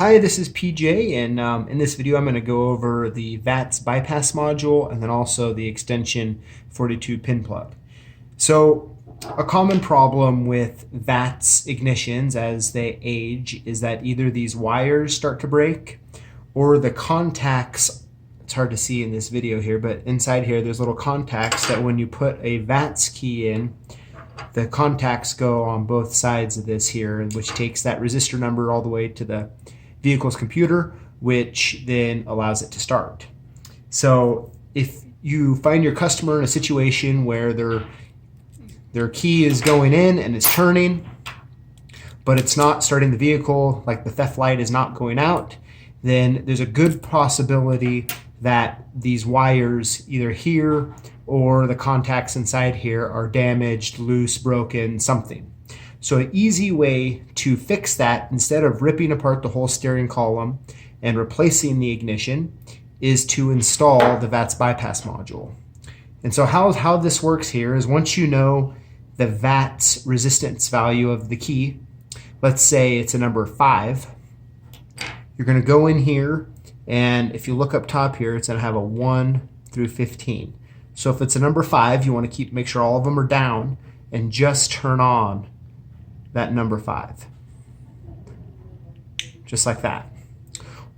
Hi, this is PJ, and in this video I'm going to go over the VATS bypass module and then also the extension 42 pin plug. So a common problem with VATS ignitions as they age is that either these wires start to break or the contacts, it's hard to see in this video here, but inside here there's little contacts that when you put a VATS key in, the contacts go on both sides of this here, which takes that resistor number all the way to the vehicle's computer, which then allows it to start. So if you find your customer in a situation where their key is going in and it's turning, but it's not starting the vehicle, like the theft light is not going out, then there's a good possibility that these wires either here or the contacts inside here are damaged, loose, broken, something. So an easy way to fix that, instead of ripping apart the whole steering column and replacing the ignition, is to install the VATS bypass module. And so how this works here is, once you know the VATS resistance value of the key, let's say it's a number 5, you're going to go in here, and if you look up top here, it's going to have a 1 through 15. So if it's a number 5, you want to make sure all of them are down and just turn on that number 5, just like that.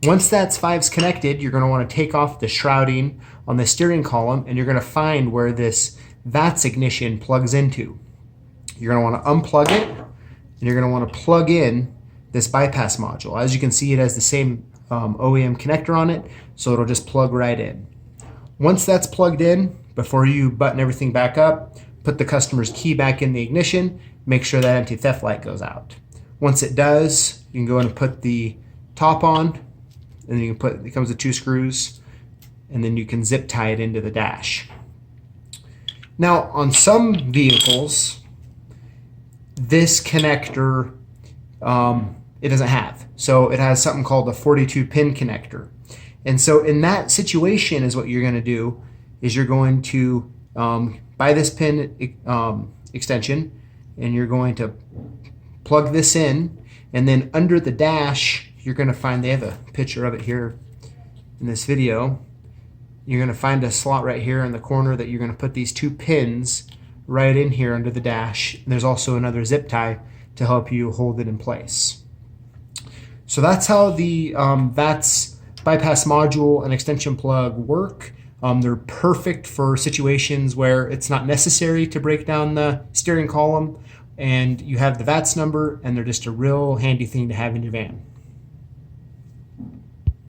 Once that's 5's connected, you're going to want to take off the shrouding on the steering column, and you're going to find where this VATS ignition plugs into. You're going to want to unplug it, and you're going to want to plug in this bypass module. As you can see, it has the same OEM connector on it, so it'll just plug right in. Once that's plugged in, before you button everything back up, put the customer's key back in the ignition, make sure that anti-theft light goes out. Once it does, you can go in and put the top on, and then you can it comes with 2 screws, and then you can zip tie it into the dash. Now, on some vehicles, this connector it doesn't have. So it has something called a 42 pin connector. And so in that situation, is what you're going to do is you're going to buy this pin extension, and you're going to plug this in, and then under the dash you're going to find, they have a picture of it here in this video, you're going to find a slot right here in the corner that you're going to put these 2 pins right in here under the dash. And there's also another zip tie to help you hold it in place. So that's how the VATS bypass module and extension plug work. They're perfect for situations where it's not necessary to break down the steering column, and you have the VATS number, and they're just a real handy thing to have in your van.